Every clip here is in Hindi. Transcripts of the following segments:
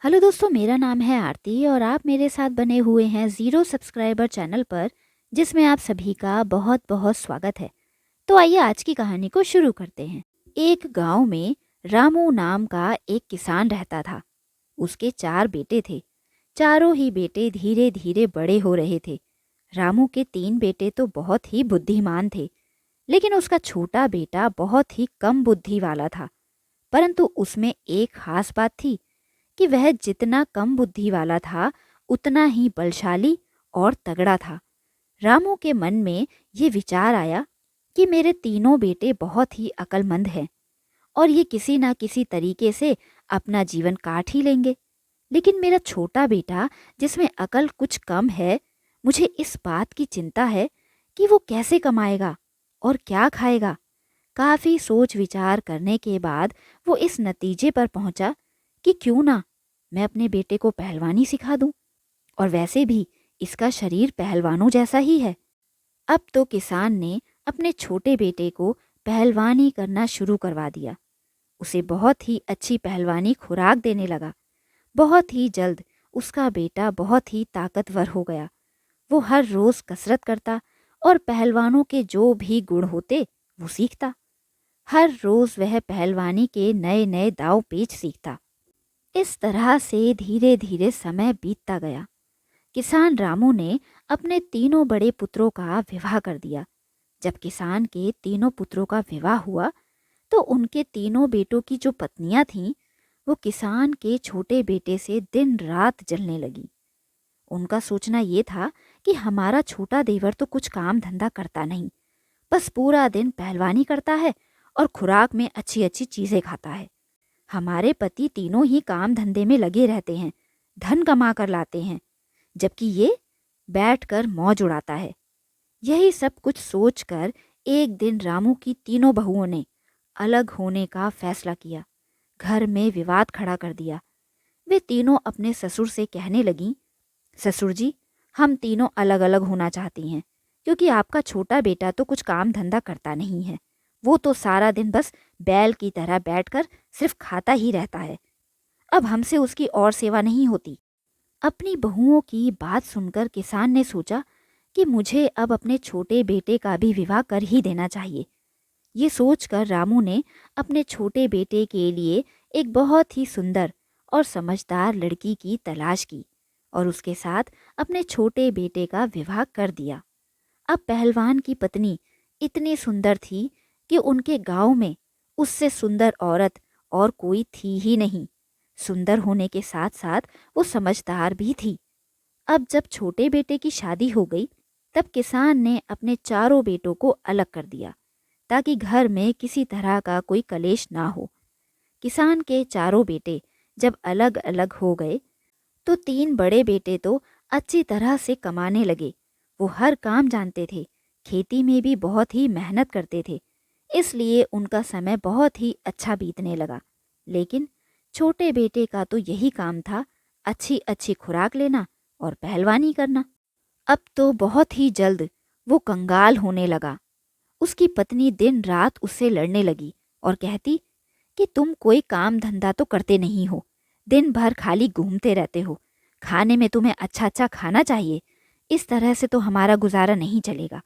हेलो दोस्तों, मेरा नाम है आरती और आप मेरे साथ बने हुए हैं ज़ीरो सब्सक्राइबर चैनल पर, जिसमें आप सभी का बहुत बहुत स्वागत है। तो आइए आज की कहानी को शुरू करते हैं। एक गांव में रामू नाम का एक किसान रहता था। उसके 4 बेटे थे। चारों ही बेटे धीरे धीरे बड़े हो रहे थे। रामू के 3 बेटे तो बहुत ही बुद्धिमान थे, लेकिन उसका छोटा बेटा बहुत ही कम बुद्धि वाला था। परंतु उसमें एक खास बात थी कि वह जितना कम बुद्धि वाला था, उतना ही बलशाली और तगड़ा था। रामू के मन में ये विचार आया कि मेरे तीनों बेटे बहुत ही अक्लमंद हैं और ये किसी ना किसी तरीके से अपना जीवन काट ही लेंगे। लेकिन मेरा छोटा बेटा, जिसमें अकल कुछ कम है, मुझे इस बात की चिंता है कि वो कैसे कमाएगा और क्या खाएगा। काफी सोच विचार करने के बाद वो इस नतीजे पर पहुंचा कि क्यों ना मैं अपने बेटे को पहलवानी सिखा दूं, और वैसे भी इसका शरीर पहलवानों जैसा ही है। अब तो किसान ने अपने छोटे बेटे को पहलवानी करना शुरू करवा दिया। उसे बहुत ही अच्छी पहलवानी खुराक देने लगा। बहुत ही जल्द उसका बेटा बहुत ही ताकतवर हो गया। वो हर रोज कसरत करता और पहलवानों के जो भी गुण होते वो सीखता। हर रोज वह पहलवानी के नए नए दांव पेच सीखता। इस तरह से धीरे धीरे समय बीतता गया। किसान रामू ने अपने तीनों बड़े पुत्रों का विवाह कर दिया। जब किसान के तीनों पुत्रों का विवाह हुआ, तो उनके तीनों बेटों की जो पत्नियां थीं, वो किसान के छोटे बेटे से दिन रात जलने लगी। उनका सोचना ये था कि हमारा छोटा देवर तो कुछ काम धंधा करता नहीं, बस पूरा दिन पहलवानी करता है और खुराक में अच्छी अच्छी चीजें खाता है। हमारे पति तीनों ही काम धंधे में लगे रहते हैं, धन कमा कर लाते हैं, जबकि ये बैठकर मौज उड़ाता है। यही सब कुछ सोचकर एक दिन रामू की तीनों बहुओं ने अलग होने का फैसला किया। घर में विवाद खड़ा कर दिया। वे तीनों अपने ससुर से कहने लगीं, ससुर जी, हम तीनों अलग अलग होना चाहती हैं, क्योंकि आपका छोटा बेटा तो कुछ काम धंधा करता नहीं है। वो तो सारा दिन बस बैल की तरह बैठकर सिर्फ खाता ही रहता है। अब हमसे उसकी और सेवा नहीं होती। अपनी बहुओं की बात सुनकर किसान ने सोचा कि मुझे अब अपने छोटे बेटे का भी विवाह कर ही देना चाहिए। ये सोचकर रामू ने अपने छोटे बेटे के लिए एक बहुत ही सुंदर और समझदार लड़की की तलाश की और उसके साथ अपने छोटे बेटे का विवाह कर दिया। अब पहलवान की पत्नी इतनी सुंदर थी कि उनके गांव में उससे सुंदर औरत और कोई थी ही नहीं। सुंदर होने के साथ साथ वो समझदार भी थी। अब जब छोटे बेटे की शादी हो गई, तब किसान ने अपने चारों बेटों को अलग कर दिया, ताकि घर में किसी तरह का कोई कलेश ना हो। किसान के चारों बेटे जब अलग अलग हो गए, तो 3 बड़े बेटे तो अच्छी तरह से कमाने लगे। वो हर काम जानते थे, खेती में भी बहुत ही मेहनत करते थे, इसलिए उनका समय बहुत ही अच्छा बीतने लगा। लेकिन छोटे बेटे का तो यही काम था, अच्छी अच्छी खुराक लेना और पहलवानी करना। अब तो बहुत ही जल्द वो कंगाल होने लगा। उसकी पत्नी दिन रात उससे लड़ने लगी और कहती कि तुम कोई काम धंधा तो करते नहीं हो, दिन भर खाली घूमते रहते हो, खाने में तुम्हें अच्छा अच्छा खाना चाहिए, इस तरह से तो हमारा गुजारा नहीं चलेगा।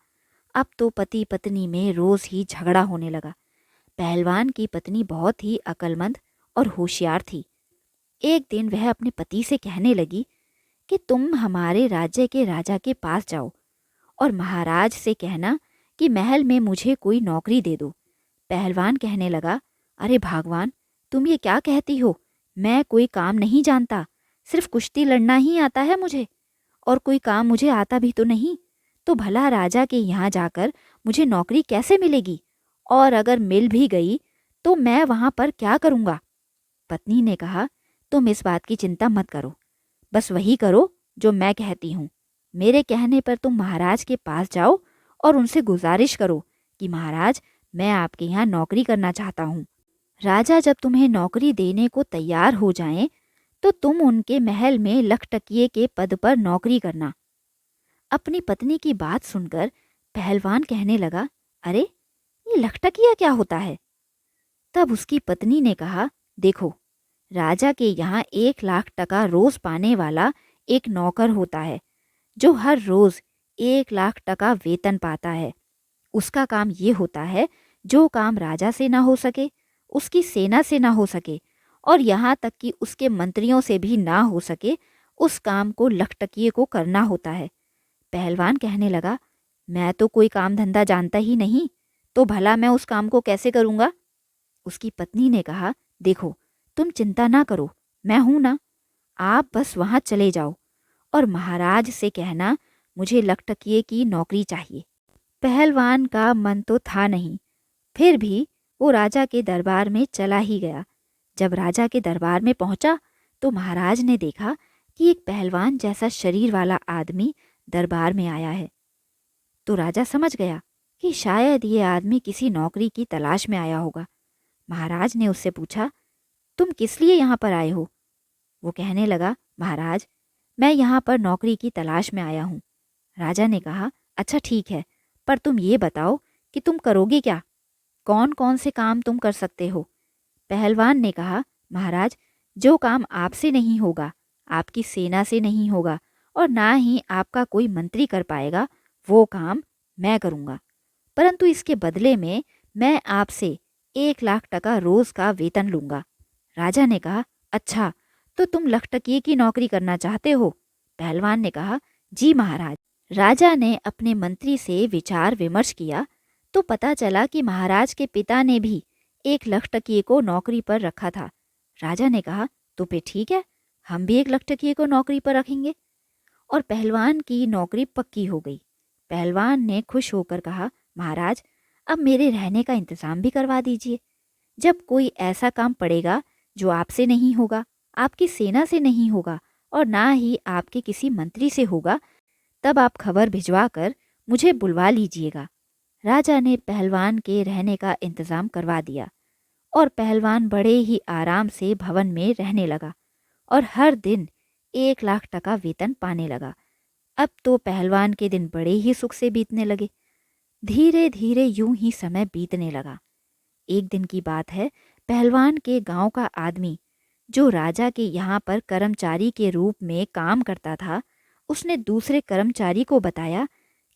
अब तो पति पत्नी में रोज ही झगड़ा होने लगा। पहलवान की पत्नी बहुत ही अक्लमंद और होशियार थी। एक दिन वह अपने पति से कहने लगी कि तुम हमारे राज्य के राजा के पास जाओ और महाराज से कहना कि महल में मुझे कोई नौकरी दे दो। पहलवान कहने लगा, अरे भगवान, तुम ये क्या कहती हो? मैं कोई काम नहीं जानता, सिर्फ कुश्ती लड़ना ही आता है मुझे, और कोई काम मुझे आता भी तो नहीं। तो भला राजा के यहाँ जाकर मुझे नौकरी कैसे मिलेगी? और अगर मिल भी गई तो मैं वहां पर क्या करूंगा? पत्नी ने कहा, तुम इस बात की चिंता मत करो, बस वही करो जो मैं कहती हूँ। मेरे कहने पर तुम महाराज के पास जाओ और उनसे गुजारिश करो कि महाराज, मैं आपके यहाँ नौकरी करना चाहता हूँ। राजा जब तुम्हें नौकरी देने को तैयार हो जाएं, तो तुम उनके महल में लखटकिए के पद पर नौकरी करना। अपनी पत्नी की बात सुनकर पहलवान कहने लगा, अरे ये लखटकिया क्या होता है? तब उसकी पत्नी ने कहा, देखो, राजा के यहाँ 1 लाख टका रोज पाने वाला एक नौकर होता है जो हर रोज 1 लाख टका वेतन पाता है। उसका काम ये होता है, जो काम राजा से ना हो सके, उसकी सेना से ना हो सके और यहाँ तक कि उसके मंत्रियों से भी ना हो सके, उस काम को लखटकिए को करना होता है। पहलवान कहने लगा, मैं तो कोई काम धंधा जानता ही नहीं, तो भला मैं उस काम को कैसे करूँगा? उसकी पत्नी ने कहा, देखो तुम चिंता ना करो, मैं हूं ना, आप बस वहां चले जाओ और महाराज से कहना मुझे लखटकिए की नौकरी चाहिए। पहलवान का मन तो था नहीं, फिर भी वो राजा के दरबार में चला ही गया। जब राजा के दरबार में पहुंचा तो महाराज ने देखा कि एक पहलवान जैसा शरीर वाला आदमी दरबार में आया है। तो राजा समझ गया कि शायद ये आदमी किसी नौकरी की तलाश में आया होगा। महाराज ने उससे पूछा, तुम किस लिए यहाँ पर आए हो? वो कहने लगा, महाराज मैं यहाँ पर नौकरी की तलाश में आया हूँ। राजा ने कहा, अच्छा ठीक है, पर तुम ये बताओ कि तुम करोगे क्या? कौन कौन से काम तुम कर सकते हो? पहलवान ने कहा, महाराज जो काम आपसे नहीं होगा, आपकी सेना से नहीं होगा और ना ही आपका कोई मंत्री कर पाएगा, वो काम मैं करूँगा, परंतु इसके बदले में मैं आपसे 1 लाख टका रोज का वेतन लूँगा। राजा ने कहा, अच्छा तो तुम लखटकिए की नौकरी करना चाहते हो? पहलवान ने कहा, जी महाराज। राजा ने अपने मंत्री से विचार विमर्श किया तो पता चला कि महाराज के पिता ने भी एक लखटकिए को नौकरी पर रखा था। राजा ने कहा, तो फिर ठीक है, हम भी एक लखटकिए को नौकरी पर रखेंगे। और पहलवान की नौकरी पक्की हो गई। पहलवान ने खुश होकर कहा, महाराज अब मेरे रहने का इंतजाम भी करवा दीजिए। जब कोई ऐसा काम पड़ेगा जो आपसे नहीं होगा, आपकी सेना से नहीं होगा और ना ही आपके किसी मंत्री से होगा, तब आप खबर भिजवा कर मुझे बुलवा लीजिएगा। राजा ने पहलवान के रहने का इंतजाम करवा दिया और पहलवान बड़े ही आराम से भवन में रहने लगा और हर दिन 1 लाख टका वेतन पाने लगा। अब तो पहलवान के दिन बड़े ही सुख से बीतने लगे। धीरे धीरे यूं ही समय बीतने लगा। एक दिन की बात है, पहलवान के गांव का आदमी जो राजा के यहाँ पर कर्मचारी के रूप में काम करता था, उसने दूसरे कर्मचारी को बताया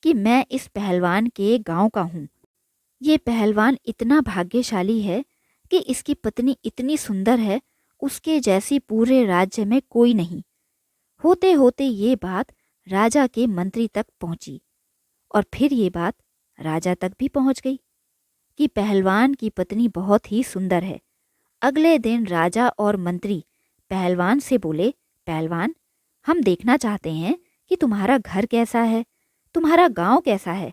कि मैं इस पहलवान के गांव का हूँ। ये पहलवान इतना भाग्यशाली है कि इसकी पत्नी इतनी सुंदर है, उसके जैसी पूरे राज्य में कोई नहीं। होते होते ये बात राजा के मंत्री तक पहुंची और फिर ये बात राजा तक भी पहुंच गई कि पहलवान की पत्नी बहुत ही सुंदर है। अगले दिन राजा और मंत्री पहलवान से बोले, पहलवान हम देखना चाहते हैं कि तुम्हारा घर कैसा है, तुम्हारा गांव कैसा है।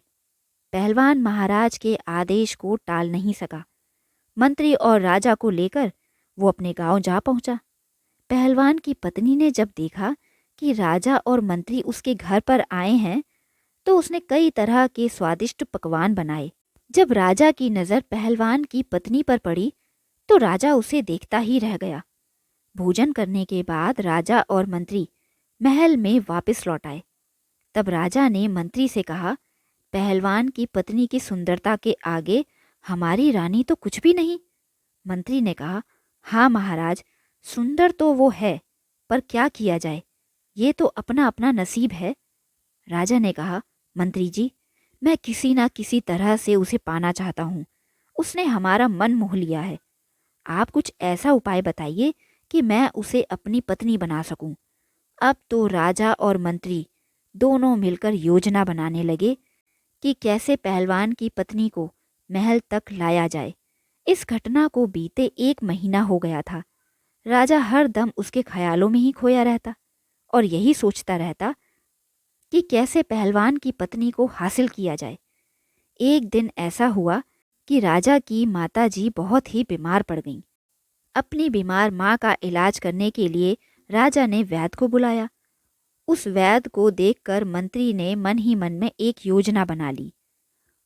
पहलवान महाराज के आदेश को टाल नहीं सका। मंत्री और राजा को लेकर वो अपने गांव जा पहुंचा। पहलवान की पत्नी ने जब देखा कि राजा और मंत्री उसके घर पर आए हैं, तो उसने कई तरह के स्वादिष्ट पकवान बनाए। जब राजा की नज़र पहलवान की पत्नी पर पड़ी तो राजा उसे देखता ही रह गया। भोजन करने के बाद राजा और मंत्री महल में वापस लौट आए। तब राजा ने मंत्री से कहा, पहलवान की पत्नी की सुंदरता के आगे हमारी रानी तो कुछ भी नहीं। मंत्री ने कहा, हाँ महाराज, सुंदर तो वो है, पर क्या किया जाए, ये तो अपना अपना नसीब है। राजा ने कहा, मंत्री जी मैं किसी ना किसी तरह से उसे पाना चाहता हूँ, उसने हमारा मन मोह लिया है। आप कुछ ऐसा उपाय बताइए कि मैं उसे अपनी पत्नी बना सकूं। अब तो राजा और मंत्री दोनों मिलकर योजना बनाने लगे कि कैसे पहलवान की पत्नी को महल तक लाया जाए। इस घटना को बीते 1 महीना हो गया था। राजा हर दम उसके ख्यालों में ही खोया रहता और यही सोचता रहता कि कैसे पहलवान की पत्नी को हासिल किया जाए। एक दिन ऐसा हुआ कि राजा की माताजी बहुत ही बीमार पड़ गईं। अपनी बीमार माँ का इलाज करने के लिए राजा ने वैद्य को बुलाया। उस वैद्य को देखकर मंत्री ने मन ही मन में एक योजना बना ली।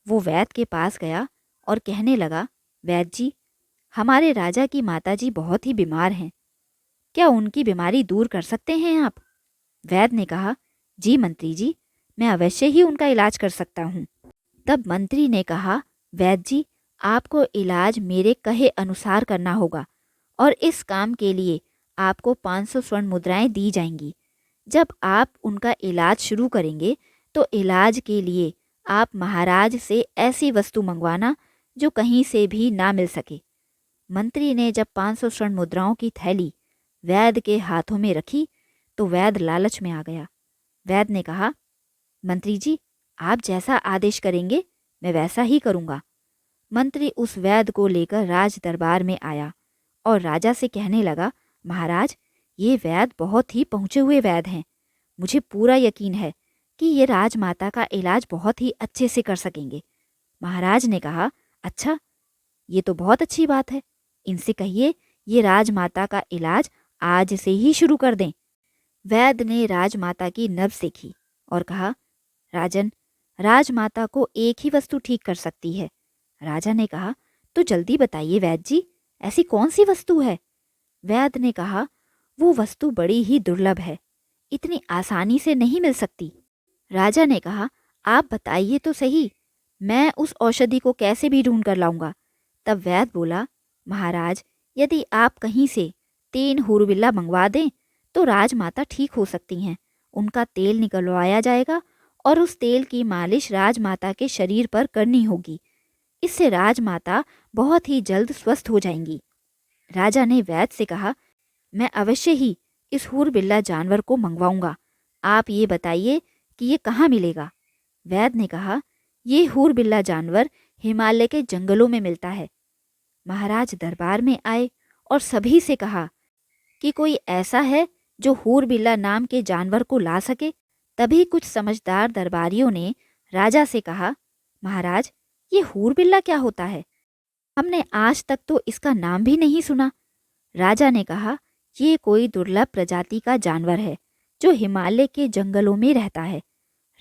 वो वैद्य के पास गया और कहने लगा, वैद्य जी हमारे राजा की माताजी बहुत ही बीमार हैं, क्या उनकी बीमारी दूर कर सकते हैं आप? वैद्य ने कहा, जी मंत्री जी, मैं अवश्य ही उनका इलाज कर सकता हूँ। तब मंत्री ने कहा, वैद्य जी आपको इलाज मेरे कहे अनुसार करना होगा और इस काम के लिए आपको 500 स्वर्ण मुद्राएं दी जाएंगी। जब आप उनका इलाज शुरू करेंगे तो इलाज के लिए आप महाराज से ऐसी वस्तु मंगवाना जो कहीं से भी ना मिल सके। मंत्री ने जब 500 स्वर्ण मुद्राओं की थैली वैद्य के हाथों में रखी तो वैद्य लालच में आ गया। वैद्य ने कहा, मंत्री जी, आप जैसा आदेश करेंगे मैं वैसा ही करूँगा। मंत्री उस वैद्य को लेकर राज दरबार में आया और राजा से कहने लगा, महाराज, ये वैद्य बहुत ही पहुँचे हुए वैद्य हैं। मुझे पूरा यकीन है कि ये राजमाता का इलाज बहुत ही अच्छे से कर सकेंगे। महाराज ने कहा, अच्छा, ये तो बहुत अच्छी बात है। इनसे कहिए ये राजमाता का इलाज आज से ही शुरू कर दें। वैद्य ने राजमाता की नब्ज देखी और कहा, राजन, राजमाता को एक ही वस्तु ठीक कर सकती है। राजा ने कहा, तो जल्दी बताइए वैद्य जी, ऐसी कौन सी वस्तु है? वैद्य ने कहा, वो वस्तु बड़ी ही दुर्लभ है, इतनी आसानी से नहीं मिल सकती। राजा ने कहा, आप बताइए तो सही, मैं उस औषधि को कैसे भी ढूंढ कर लाऊंगा। तब वैद्य बोला, महाराज, यदि आप कहीं से 3 हूरबिल्ला मंगवा दें तो राजमाता ठीक हो सकती हैं। उनका तेल निकलवाया जाएगा और उस तेल की मालिश राजमाता के शरीर पर करनी होगी। इससे राजमाता बहुत ही जल्द स्वस्थ हो जाएंगी। राजा ने वैद्य से कहा, मैं अवश्य ही इस हूरबिल्ला जानवर को मंगवाऊंगा। आप ये बताइए कि ये कहाँ मिलेगा? वैद्य ने कहा, ये हूरबिल्ला जानवर हिमालय के जंगलों में मिलता है। महाराज दरबार में आए और सभी से कहा कि कोई ऐसा है जो हूरबिल्ला नाम के जानवर को ला सके। तभी कुछ समझदार दरबारियों ने राजा से कहा, महाराज, ये हूरबिल्ला क्या होता है? हमने आज तक तो इसका नाम भी नहीं सुना। राजा ने कहा, ये कोई दुर्लभ प्रजाति का जानवर है जो हिमालय के जंगलों में रहता है।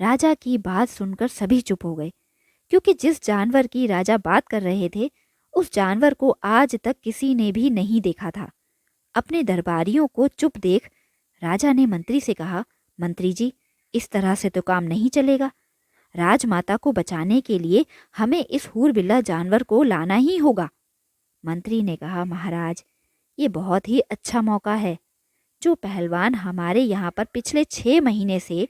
राजा की बात सुनकर सभी चुप हो गए, क्योंकि जिस जानवर की राजा बात कर रहे थे उस जानवर को आज तक किसी ने भी नहीं देखा था। अपने दरबारियों को चुप देख राजा ने मंत्री से कहा, मंत्री जी, इस तरह से तो काम नहीं चलेगा। राजमाता को बचाने के लिए हमें इस हूरबिल्ला जानवर को लाना ही होगा। मंत्री ने कहा, महाराज, ये बहुत ही अच्छा मौका है। जो पहलवान हमारे यहाँ पर पिछले 6 महीने से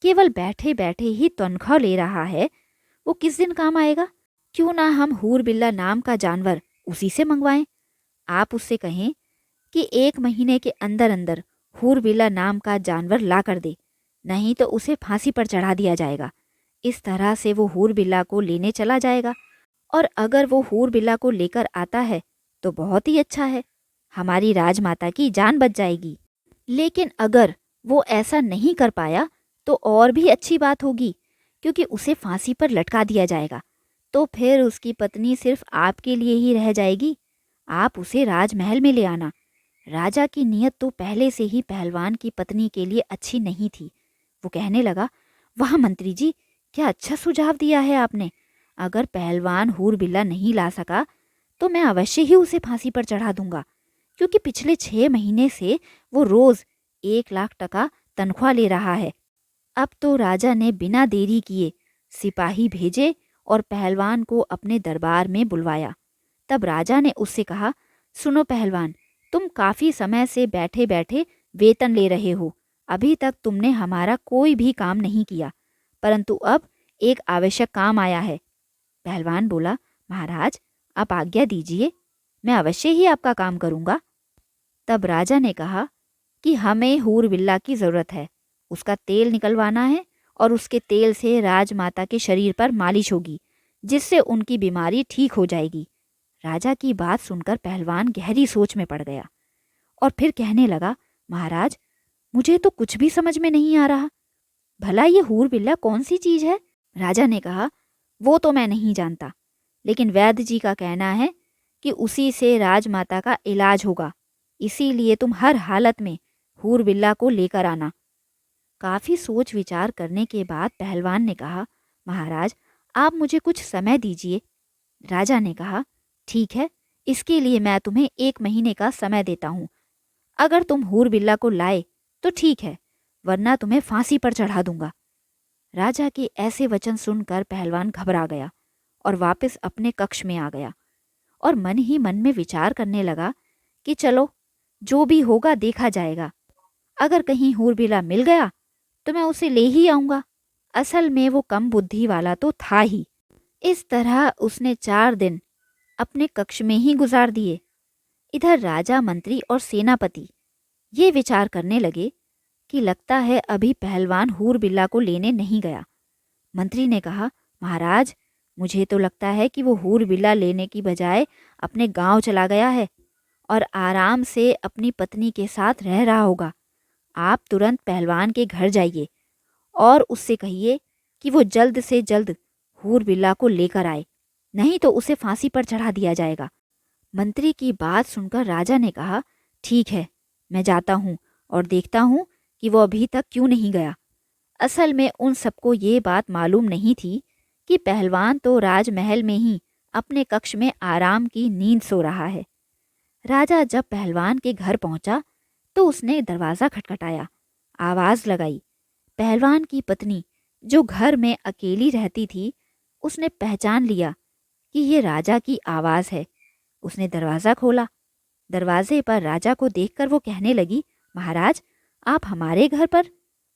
केवल बैठे बैठे ही तनख्वाह ले रहा है, वो किस दिन काम आएगा? क्यों ना हम हूरबिल्ला नाम का जानवर उसी से मंगवाएं। आप उससे कहें कि 1 महीने के अंदर अंदर हूरबिल्ला नाम का जानवर ला कर दे, नहीं तो उसे फांसी पर चढ़ा दिया जाएगा। इस तरह से वो हूरबिल्ला को लेने चला जाएगा, और अगर वो हूरबिल्ला को लेकर आता है तो बहुत ही अच्छा है, हमारी राजमाता की जान बच जाएगी। लेकिन अगर वो ऐसा नहीं कर पाया तो और भी अच्छी बात होगी, क्योंकि उसे फांसी पर लटका दिया जाएगा। तो फिर उसकी पत्नी सिर्फ आपके लिए ही रह जाएगी। आप उसे राजमहल में ले आना। राजा की नीयत तो पहले से ही पहलवान की पत्नी के लिए अच्छी नहीं थी। वो कहने लगा, वाह मंत्री जी, क्या अच्छा सुझाव दिया है आपने। अगर पहलवान हूरबिल्ला नहीं ला सका तो मैं अवश्य ही उसे फांसी पर चढ़ा दूंगा, क्योंकि पिछले 6 महीने से वो रोज 1 लाख टका तनख्वाह ले रहा है। अब तो राजा ने बिना देरी किए सिपाही भेजे और पहलवान को अपने दरबार में बुलवाया। तब राजा ने उससे कहा, सुनो पहलवान, तुम काफी समय से बैठे बैठे वेतन ले रहे हो। अभी तक तुमने हमारा कोई भी काम नहीं किया, परंतु अब एक आवश्यक काम आया है। पहलवान बोला, महाराज, आप आज्ञा दीजिए, मैं अवश्य ही आपका काम करूंगा। तब राजा ने कहा कि हमें हूरबिल्ला की जरूरत है, उसका तेल निकलवाना है और उसके तेल से राजमाता के शरीर पर मालिश होगी, जिससे उनकी बीमारी ठीक हो जाएगी। राजा की बात सुनकर पहलवान गहरी सोच में पड़ गया और फिर कहने लगा, महाराज, मुझे तो कुछ भी समझ में नहीं आ रहा। भला ये हूरबिल्ला कौन सी चीज है? राजा ने कहा, वो तो मैं नहीं जानता, लेकिन वैद्य जी का कहना है कि उसी से राजमाता का इलाज होगा, इसीलिए तुम हर हालत में हूरबिल्ला को लेकर आना। काफी सोच विचार करने के बाद पहलवान ने कहा, महाराज, आप मुझे कुछ समय दीजिए। राजा ने कहा, ठीक है, इसके लिए मैं तुम्हें 1 महीने का समय देता हूँ। अगर तुम हूरबिल्ला को लाए तो ठीक है, वरना तुम्हें फांसी पर चढ़ा दूंगा। राजा के ऐसे वचन सुनकर पहलवान घबरा गया और वापस अपने कक्ष में आ गया और मन ही मन में विचार करने लगा कि चलो जो भी होगा देखा जाएगा, अगर कहीं हूरबिला मिल गया तो मैं उसे ले ही आऊंगा। असल में वो कम बुद्धि वाला तो था ही। इस तरह उसने 4 दिन अपने कक्ष में ही गुजार दिए। इधर राजा, मंत्री और सेनापति ये विचार करने लगे कि लगता है अभी पहलवान हूरबिल्ला को लेने नहीं गया। मंत्री ने कहा, महाराज, मुझे तो लगता है कि वो हूरबिल्ला लेने की बजाय अपने गांव चला गया है और आराम से अपनी पत्नी के साथ रह रहा होगा। आप तुरंत पहलवान के घर जाइए और उससे कहिए कि वो जल्द से जल्द हूरबिल्ला को लेकर आए, नहीं तो उसे फांसी पर चढ़ा दिया जाएगा। मंत्री की बात सुनकर राजा ने कहा, ठीक है, मैं जाता हूँ और देखता हूँ कि वो अभी तक क्यों नहीं गया। असल में उन सबको ये बात मालूम नहीं थी कि पहलवान तो राजमहल में ही अपने कक्ष में आराम की नींद सो रहा है। राजा जब पहलवान के घर पहुंचा तो उसने दरवाज़ा खटखटाया, आवाज़ लगाई। पहलवान की पत्नी, जो घर में अकेली रहती थी, उसने पहचान लिया कि ये राजा की आवाज़ है। उसने दरवाज़ा खोला। दरवाजे पर राजा को देखकर वो कहने लगी, महाराज, आप हमारे घर पर?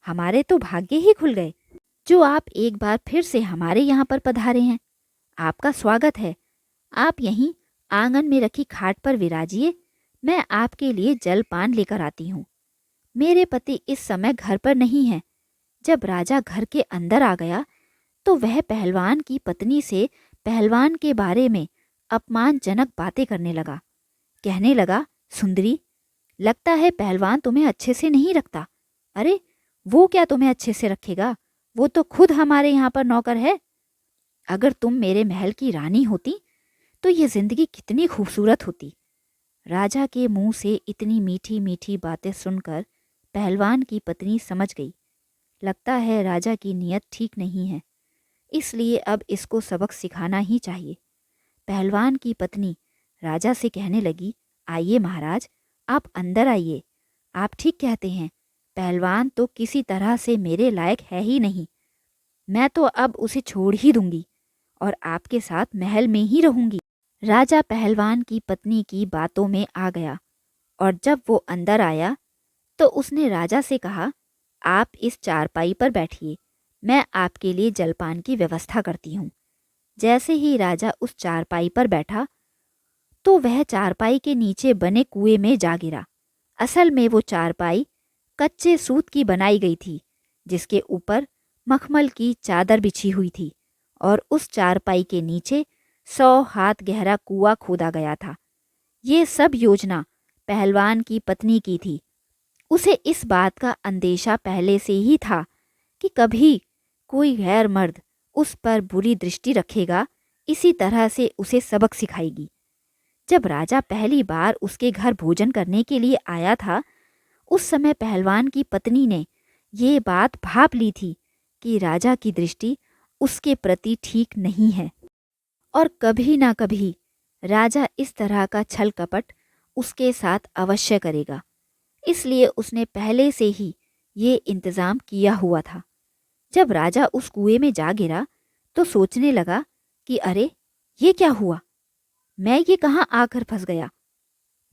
हमारे तो भाग्य ही खुल गए जो आप एक बार फिर से हमारे यहाँ पर पधारे हैं। आपका स्वागत है। आप यहीं आंगन में रखी खाट पर विराजिए, मैं आपके लिए जलपान लेकर आती हूँ। मेरे पति इस समय घर पर नहीं है। जब राजा घर के अंदर आ गया तो वह पहलवान की पत्नी से पहलवान के बारे में अपमानजनक बातें करने लगा। कहने लगा, सुंदरी, लगता है पहलवान तुम्हें अच्छे से नहीं रखता। अरे वो क्या तुम्हें अच्छे से रखेगा, वो तो खुद हमारे यहाँ पर नौकर है। अगर तुम मेरे महल की रानी होती तो ये जिंदगी कितनी खूबसूरत होती। राजा के मुंह से इतनी मीठी मीठी बातें सुनकर पहलवान की पत्नी समझ गई, लगता है राजा की नीयत ठीक नहीं है, इसलिए अब इसको सबक सिखाना ही चाहिए। पहलवान की पत्नी राजा से कहने लगी, आइए महाराज, आप अंदर आइए। आप ठीक कहते हैं, पहलवान तो किसी तरह से मेरे लायक है ही नहीं। मैं तो अब उसे छोड़ ही दूंगी और आपके साथ महल में ही रहूंगी। राजा पहलवान की पत्नी की बातों में आ गया और जब वो अंदर आया तो उसने राजा से कहा, आप इस चारपाई पर बैठिए, मैं आपके लिए जलपान की व्यवस्था करती हूँ। जैसे ही राजा उस चारपाई पर बैठा तो वह चारपाई के नीचे बने कुएं में जा गिरा। असल में वो चारपाई कच्चे सूत की बनाई गई थी, जिसके ऊपर मखमल की चादर बिछी हुई थी और उस चारपाई के नीचे 100 हाथ गहरा कुआं खोदा गया था। ये सब योजना पहलवान की पत्नी की थी। उसे इस बात का अंदेशा पहले से ही था कि कभी कोई गैर मर्द उस पर बुरी दृष्टि रखेगा, इसी तरह से उसे सबक सिखाएगी। जब राजा पहली बार उसके घर भोजन करने के लिए आया था, उस समय पहलवान की पत्नी ने ये बात भांप ली थी कि राजा की दृष्टि उसके प्रति ठीक नहीं है और कभी ना कभी राजा इस तरह का छल कपट उसके साथ अवश्य करेगा। इसलिए उसने पहले से ही ये इंतज़ाम किया हुआ था। जब राजा उस कुएं में जा गिरा तो सोचने लगा कि अरे ये क्या हुआ, मैं ये कहाँ आकर फंस गया।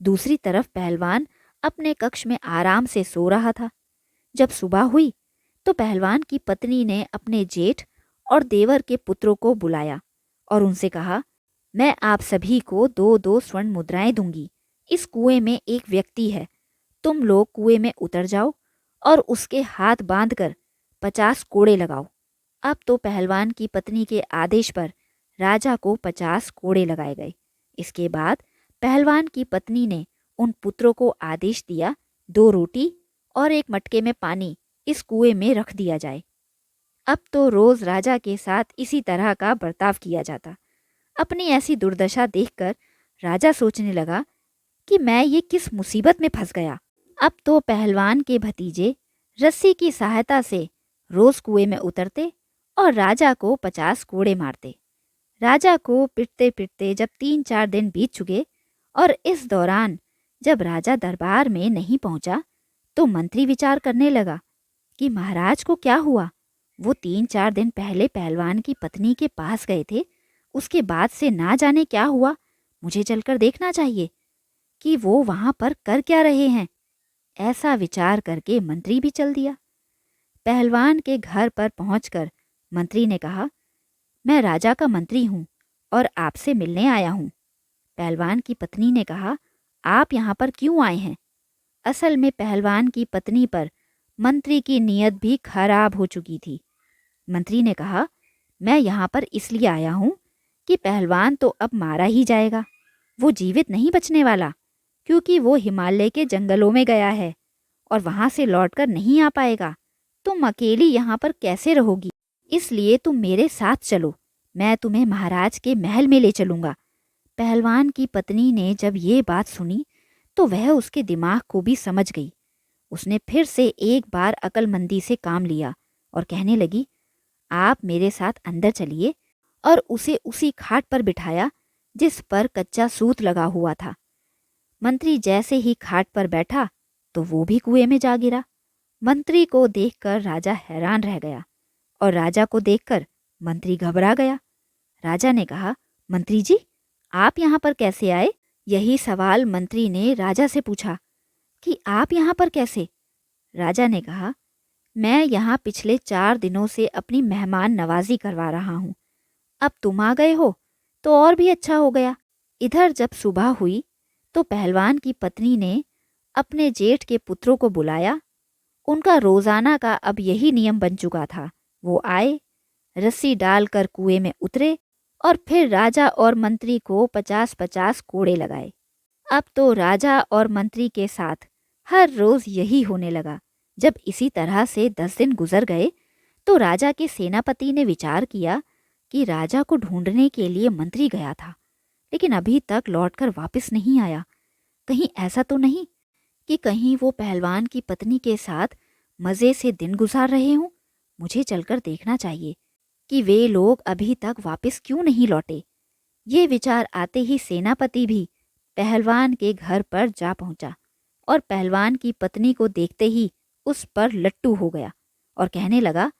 दूसरी तरफ पहलवान अपने कक्ष में आराम से सो रहा था। जब सुबह हुई तो पहलवान की पत्नी ने अपने जेठ और देवर के पुत्रों को बुलाया और उनसे कहा, मैं आप सभी को 2-2 स्वर्ण मुद्राएं दूंगी। इस कुएं में एक व्यक्ति है, तुम लोग कुएं में उतर जाओ और उसके हाथ बांधकर 50 कोड़े लगाओ। अब तो पहलवान की पत्नी के आदेश पर राजा को 50 कोड़े लगाए गए। इसके बाद पहलवान की पत्नी ने उन पुत्रों को आदेश दिया, 2 रोटी और एक मटके में पानी इस कुएं में रख दिया जाए। अब तो रोज राजा के साथ इसी तरह का बर्ताव किया जाता। अपनी ऐसी दुर्दशा देखकर राजा सोचने लगा कि मैं ये किस मुसीबत में फंस गया। अब तो पहलवान के भतीजे रस्सी की सहायता से रोज कुएं में उतरते और राजा को 50 कोड़े मारते। राजा को पिटते पिटते जब 3-4 दिन बीत चुके और इस दौरान जब राजा दरबार में नहीं पहुंचा तो मंत्री विचार करने लगा कि महाराज को क्या हुआ। वो 3-4 दिन पहले पहलवान की पत्नी के पास गए थे, उसके बाद से ना जाने क्या हुआ। मुझे चलकर देखना चाहिए कि वो वहां पर कर क्या रहे हैं। ऐसा विचार करके मंत्री भी चल दिया। पहलवान के घर पर पहुंचकर मंत्री ने कहा, मैं राजा का मंत्री हूँ और आपसे मिलने आया हूँ। पहलवान की पत्नी ने कहा, आप यहाँ पर क्यों आए हैं? असल में पहलवान की पत्नी पर मंत्री की नीयत भी खराब हो चुकी थी। मंत्री ने कहा, मैं यहाँ पर इसलिए आया हूँ कि पहलवान तो अब मारा ही जाएगा, वो जीवित नहीं बचने वाला, क्योंकि वो हिमालय के जंगलों में गया है और वहाँ से लौटकर नहीं आ पाएगा। तुम अकेली यहाँ पर कैसे रहोगी? इसलिए तुम मेरे साथ चलो, मैं तुम्हें महाराज के महल में ले चलूँगा। पहलवान की पत्नी ने जब ये बात सुनी तो वह उसके दिमाग को भी समझ गई। उसने फिर से एक बार अक्लमंदी से काम लिया और कहने लगी, आप मेरे साथ अंदर चलिए, और उसे उसी खाट पर बिठाया जिस पर कच्चा सूत लगा हुआ था। मंत्री जैसे ही खाट पर बैठा तो वो भी कुएं में जा गिरा। मंत्री को देखकर राजा हैरान रह गया और राजा को देखकर मंत्री घबरा गया। राजा ने कहा, मंत्री जी, आप यहाँ पर कैसे आए? यही सवाल मंत्री ने राजा से पूछा कि आप यहाँ पर कैसे? राजा ने कहा, मैं यहाँ पिछले 4 दिनों से अपनी मेहमान नवाजी करवा रहा हूँ। अब तुम आ गए हो तो और भी अच्छा हो गया। इधर जब सुबह हुई तो पहलवान की पत्नी ने अपने जेठ के पुत्रों को बुलाया। उनका रोजाना का अब यही नियम बन चुका था। वो आए, रस्सी डालकर कुएं में उतरे और फिर राजा और मंत्री को 50-50 कोड़े लगाए। अब तो राजा और मंत्री के साथ हर रोज यही होने लगा। जब इसी तरह से 10 दिन गुजर गए तो राजा के सेनापति ने विचार किया कि राजा को ढूंढने के लिए मंत्री गया था, लेकिन अभी तक लौटकर वापस नहीं आया। कहीं ऐसा तो नहीं कि कहीं वो पहलवान की पत्नी के साथ मज़े से दिन गुजार रहे हों। मुझे चलकर देखना चाहिए कि वे लोग अभी तक वापस क्यों नहीं लौटे। ये विचार आते ही सेनापति भी पहलवान के घर पर जा पहुंचा और पहलवान की पत्नी को देखते ही उस पर लट्टू हो गया और कहने लगा,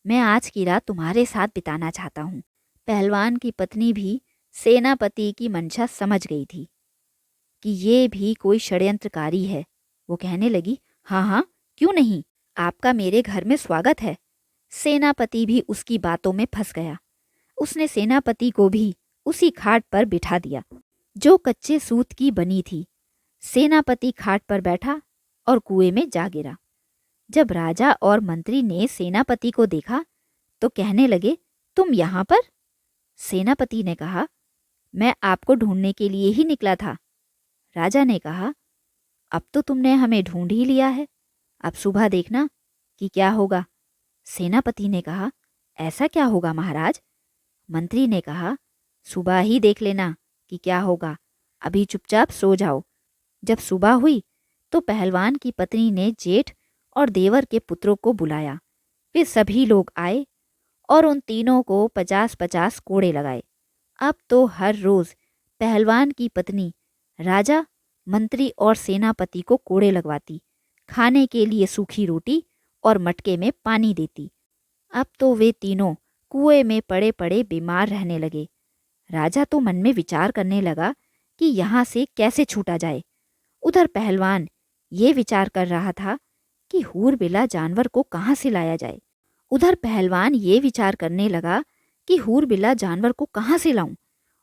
मैं आज की रात तुम्हारे साथ बिताना चाहता हूँ। पहलवान की पत्नी भी सेनापति की मंशा समझ गई थी कि ये भी कोई षड्यंत्रकारी है। वो कहने लगी, हाँ हाँ, क्यों नहीं, आपका मेरे घर में स्वागत है। सेनापति भी उसकी बातों में फंस गया। उसने सेनापति को भी उसी खाट पर बिठा दिया जो कच्चे सूत की बनी थी। सेनापति खाट पर बैठा और कुएं में जा गिरा। जब राजा और मंत्री ने सेनापति को देखा तो कहने लगे, तुम यहाँ पर? सेनापति ने कहा, मैं आपको ढूंढने के लिए ही निकला था। राजा ने कहा, अब तो तुमने हमें ढूंढ ही लिया है, अब सुबह देखना कि क्या होगा। सेनापति ने कहा, ऐसा क्या होगा महाराज? मंत्री ने कहा, सुबह ही देख लेना कि क्या होगा, अभी चुपचाप सो जाओ। जब सुबह हुई तो पहलवान की पत्नी ने जेठ और देवर के पुत्रों को बुलाया। वे सभी लोग आए और उन तीनों को 50-50 कोड़े लगाए। अब तो हर रोज पहलवान की पत्नी राजा, मंत्री और सेनापति को कोड़े लगवाती, खाने के लिए सूखी रोटी और मटके में पानी देती। अब तो वे तीनों कुएं में पड़े पड़े बीमार रहने लगे। राजा तो मन में विचार करने लगा कि यहाँ से कैसे छूटा जाए। उधर पहलवान ये विचार कर रहा था कि हूरबिला जानवर को कहाँ से लाया जाए। हूरबिला जानवर को कहाँ से लाऊं,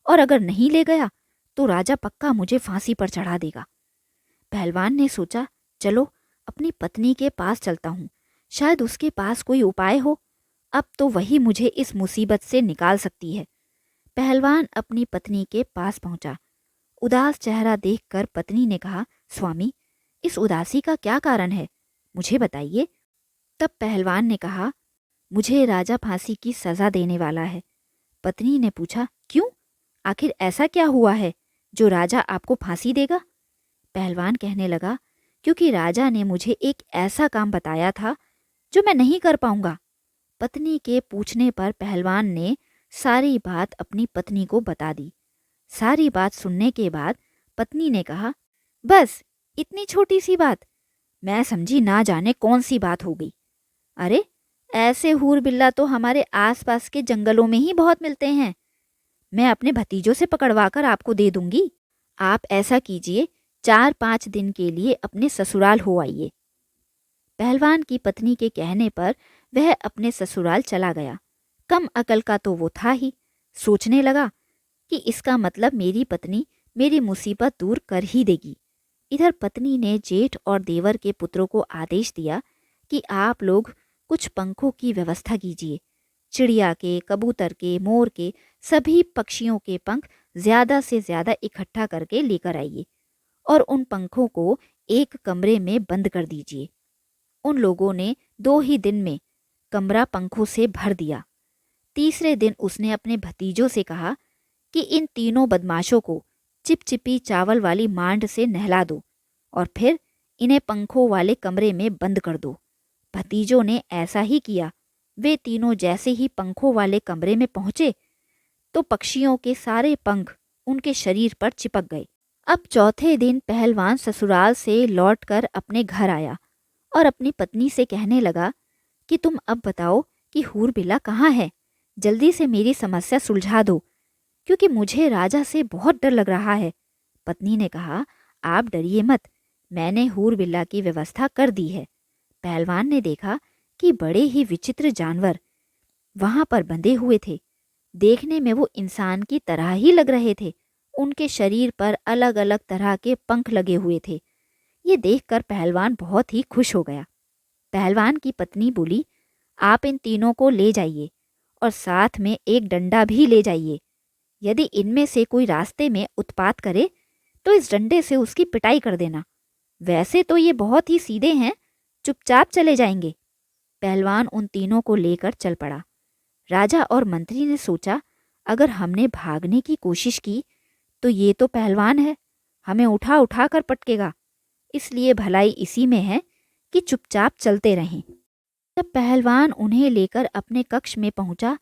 और अगर नहीं ले गया तो राजा पक्का मुझे फांसी पर चढ़ा देगा। पहलवान ने सोचा, चलो अपनी पत्नी के पास चलता हूँ, शायद उसके पास कोई उपाय हो। अब तो वही मुझे इस मुसीबत से निकाल सकती है। पहलवान अपनी पत्नी के पास पहुंचा। उदास चेहरा देखकर पत्नी ने कहा, स्वामी, इस उदासी का क्या कारण है, मुझे बताइए। तब पहलवान ने कहा, मुझे राजा फांसी की सजा देने वाला है। पत्नी ने पूछा, क्यों, आखिर ऐसा क्या हुआ है जो राजा आपको फांसी देगा? पहलवान कहने लगा, क्योंकि राजा ने मुझे एक ऐसा काम बताया था जो मैं नहीं कर पाऊंगा। पत्नी के पूछने पर पहलवान ने सारी बात अपनी पत्नी को बता दी। सारी बात सुनने के बाद पत्नी ने कहा, बस इतनी छोटी सी बात, मैं समझी ना जाने कौन सी बात हो गई। अरे ऐसे हूरबिल्ला तो हमारे आसपास के जंगलों में ही बहुत मिलते हैं, मैं अपने भतीजों से पकड़वा कर आपको दे दूंगी। आप ऐसा कीजिए 4-5 दिन के लिए अपने ससुराल हो आइए। पहलवान की पत्नी के कहने पर वह अपने ससुराल चला गया। कम अकल का तो वो था ही। सोचने लगा कि इसका मतलब मेरी पत्नी मेरी मुसीबत दूर कर ही देगी। इधर पत्नी ने जेठ और देवर के पुत्रों को आदेश दिया कि आप लोग कुछ पंखों की व्यवस्था कीजिए। चिड़िया के, कबूतर के, मोर के, सभी पक्षियों के पंख ज्यादा से ज्यादा इकट्ठा करके लेकर आइए और उन पंखों को एक कमरे में बंद कर दीजिए। उन लोगों ने 2 ही दिन में कमरा पंखों से भर दिया। तीसरे दिन उसने अपने भतीजों से कहा कि इन तीनों बदमाशों को चिपचिपी चावल वाली मांड से नहला दो और फिर इन्हें पंखों वाले कमरे में बंद कर दो। भतीजों ने ऐसा ही किया। वे तीनों जैसे ही पंखों वाले कमरे में पहुंचे तो पक्षियों के सारे पंख उनके शरीर पर चिपक गए। अब चौथे दिन पहलवान ससुराल से लौटकर अपने घर आया और अपनी पत्नी से कहने लगा कि तुम अब बताओ कि हूरबिला कहाँ है। जल्दी से मेरी समस्या सुलझा दो, क्योंकि मुझे राजा से बहुत डर लग रहा है। पत्नी ने कहा, आप डरिए मत, मैंने हूरबिला की व्यवस्था कर दी है। पहलवान ने देखा कि बड़े ही विचित्र जानवर वहां पर बंधे हुए थे। देखने में वो इंसान की तरह ही लग रहे थे। उनके शरीर पर अलग अलग तरह के पंख लगे हुए थे। ये देखकर पहलवान बहुत ही खुश हो गया। पहलवान की पत्नी बोली, आप इन तीनों को ले जाइए और साथ में एक डंडा भी ले जाइए। यदि इनमें से कोई रास्ते में उत्पात करे तो इस डंडे से उसकी पिटाई कर देना। वैसे तो ये बहुत ही सीधे हैं, चुपचाप चले जाएंगे। पहलवान उन तीनों को लेकर चल पड़ा। राजा और मंत्री ने सोचा, अगर हमने भागने की कोशिश की तो ये तो पहलवान है, हमें उठा उठा कर पटकेगा। इसलिए भलाई इसी में है कि चुपचाप चलते रहें। जब पहलवान उन्हें लेकर अपने कक्ष में पहुंचा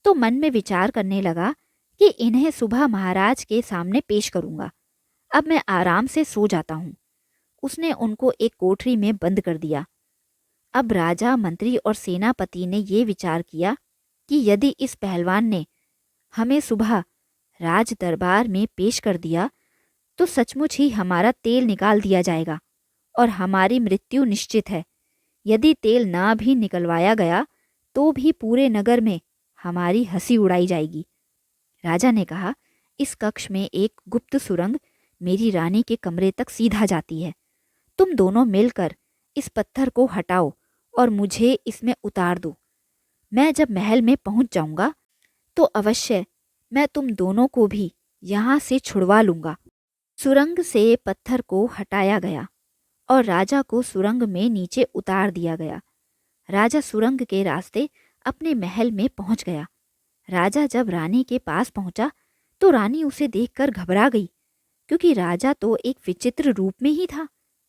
तो मन में विचार करने लगा कि इन्हें सुबह महाराज के सामने पेश करूंगा। अब मैं आराम से सो जाता हूँ। उसने उनको एक कोठरी में बंद कर दिया। अब राजा, मंत्री और सेनापति ने ये विचार किया कि यदि इस पहलवान ने हमें सुबह राज दरबार में पेश कर दिया तो सचमुच ही हमारा तेल निकाल दिया जाएगा और हमारी मृत्यु निश्चित है। यदि तेल ना भी निकलवाया गया तो भी पूरे नगर में हमारी हंसी उड़ाई जाएगी। राजा ने कहा, इस कक्ष में एक गुप्त सुरंग मेरी रानी के कमरे तक सीधा जाती है। तुम दोनों मिलकर इस पत्थर को हटाओ और मुझे इसमें उतार दो। मैं जब महल में पहुंच जाऊंगा तो अवश्य मैं तुम दोनों को भी यहाँ से छुड़वा लूंगा। सुरंग से पत्थर को हटाया गया और राजा को सुरंग में नीचे उतार दिया गया। राजा सुरंग के रास्ते अपने महल में पहुंच गया। राजा जब रानी के पास पहुंचा तो रानी उसे देखकर घबरा गई, क्योंकि राजा तो एक विचित्र रूप में ही था।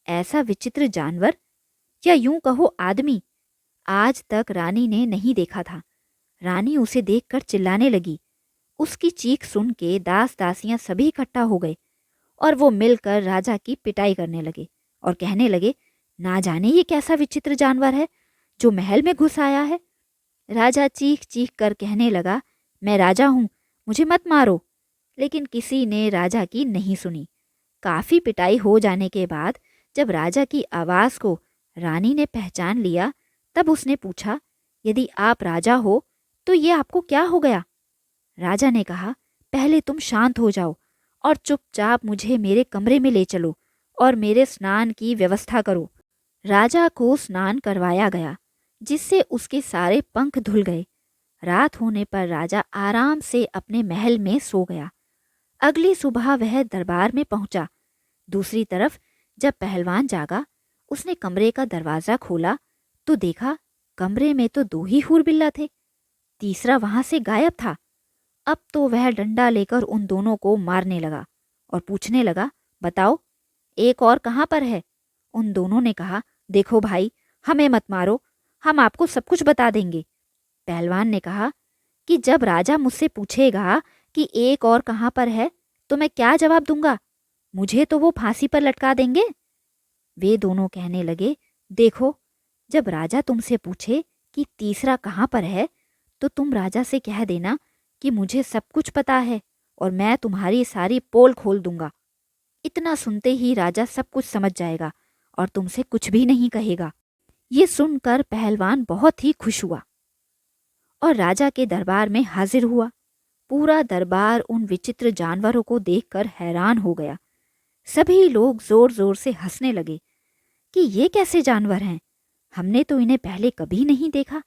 ऐसा विचित्र जानवर, या यूं कहो आदमी, आज तक रानी ने नहीं देखा था। रानी उसे देखकर चिल्लाने लगी। उसकी चीख सुन के दास दासियां सभी इकट्ठा हो गए और वो मिलकर राजा की पिटाई करने लगे और कहने लगे, ना जाने ये कैसा विचित्र जानवर है जो महल में घुस आया है। राजा चीख चीख कर कहने लगा, मैं राजा हूँ, मुझे मत मारो। लेकिन किसी ने राजा की नहीं सुनी। काफी पिटाई हो जाने के बाद जब राजा की आवाज को रानी ने पहचान लिया तब उसने पूछा, यदि आप राजा हो तो ये आपको क्या हो गया? राजा ने कहा, पहले तुम शांत हो जाओ और चुपचाप मुझे मेरे कमरे में ले चलो और मेरे स्नान की व्यवस्था करो। राजा को स्नान करवाया गया, जिससे उसके सारे पंख धुल गए। रात होने पर राजा आराम से अपने महल में सो गया। अगली सुबह वह दरबार में पहुंचा। दूसरी तरफ जब पहलवान जागा, उसने कमरे का दरवाजा खोला तो देखा कमरे में तो 2 ही हूरबिल्ला थे, तीसरा वहां से गायब था। अब तो वह डंडा लेकर उन दोनों को मारने लगा और पूछने लगा, बताओ एक और कहाँ पर है? उन दोनों ने कहा, देखो भाई, हमें मत मारो, हम आपको सब कुछ बता देंगे। पहलवान ने कहा कि जब राजा मुझसे पूछेगा कि एक और कहाँ पर है तो मैं क्या जवाब दूंगा? मुझे तो वो फांसी पर लटका देंगे। वे दोनों कहने लगे, देखो, जब राजा तुमसे पूछे कि तीसरा कहाँ पर है तो तुम राजा से कह देना कि मुझे सब कुछ पता है और मैं तुम्हारी सारी पोल खोल दूंगा। इतना सुनते ही राजा सब कुछ समझ जाएगा और तुमसे कुछ भी नहीं कहेगा। ये सुनकर पहलवान बहुत ही खुश हुआ और राजा के दरबार में हाजिर हुआ। पूरा दरबार उन विचित्र जानवरों को देखकर हैरान हो गया। सभी लोग जोर जोर से हंसने लगे कि ये कैसे जानवर हैं, हमने तो इन्हें पहले कभी नहीं देखा।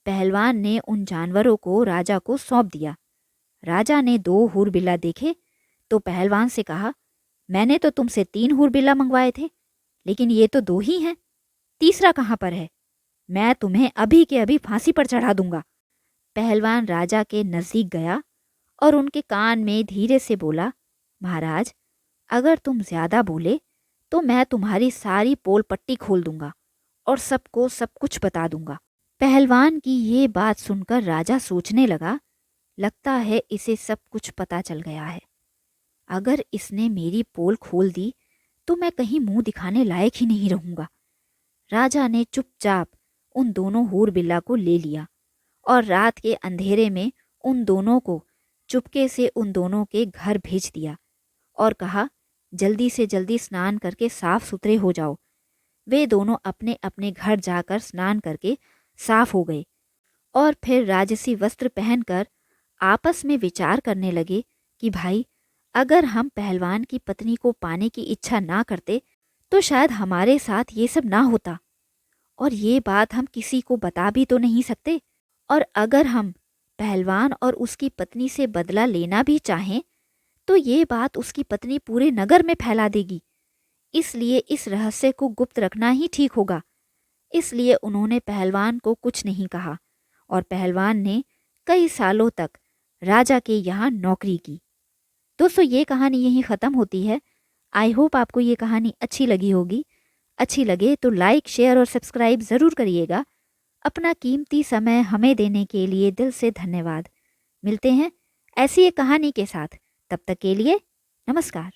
पहलवान ने उन जानवरों को राजा को सौंप दिया। राजा ने 2 हूरबिल्ला देखे तो पहलवान से कहा, मैंने तो तुमसे 3 हूरबिल्ला मंगवाए थे, लेकिन ये तो 2 ही हैं, तीसरा कहाँ पर है? मैं तुम्हें अभी के अभी फांसी पर चढ़ा दूंगा। पहलवान राजा के नजदीक गया और उनके कान में धीरे से बोला, महाराज, अगर तुम ज्यादा बोले तो मैं तुम्हारी सारी पोल पट्टी खोल दूंगा और सबको सब कुछ बता दूंगा। पहलवान की ये बात सुनकर राजा सोचने लगा, लगता है इसे सब कुछ पता चल गया है। अगर इसने मेरी पोल खोल दी तो मैं कहीं मुंह दिखाने लायक ही नहीं रहूंगा। राजा ने चुपचाप उन दोनों हूरबिल्ला को ले लिया और रात के अंधेरे में उन दोनों को चुपके से उन दोनों के घर भेज दिया और कहा, जल्दी से जल्दी स्नान करके साफ सुथरे हो जाओ। वे दोनों अपने अपने घर जाकर स्नान करके साफ हो गए और फिर राजसी वस्त्र पहनकर आपस में विचार करने लगे कि भाई, अगर हम पहलवान की पत्नी को पाने की इच्छा ना करते तो शायद हमारे साथ ये सब ना होता, और ये बात हम किसी को बता भी तो नहीं सकते। और अगर हम पहलवान और उसकी पत्नी से बदला लेना भी चाहें तो ये बात उसकी पत्नी पूरे नगर में फैला देगी। इसलिए इस रहस्य को गुप्त रखना ही ठीक होगा। इसलिए उन्होंने पहलवान को कुछ नहीं कहा और पहलवान ने कई सालों तक राजा के यहाँ नौकरी की। दोस्तों, ये कहानी यहीं ख़त्म होती है। आई होप आपको ये कहानी अच्छी लगी होगी। अच्छी लगे तो लाइक, शेयर और सब्सक्राइब ज़रूर करिएगा। अपना कीमती समय हमें देने के लिए दिल से धन्यवाद। मिलते हैं ऐसी एक कहानी के साथ। तब तक के लिए नमस्कार।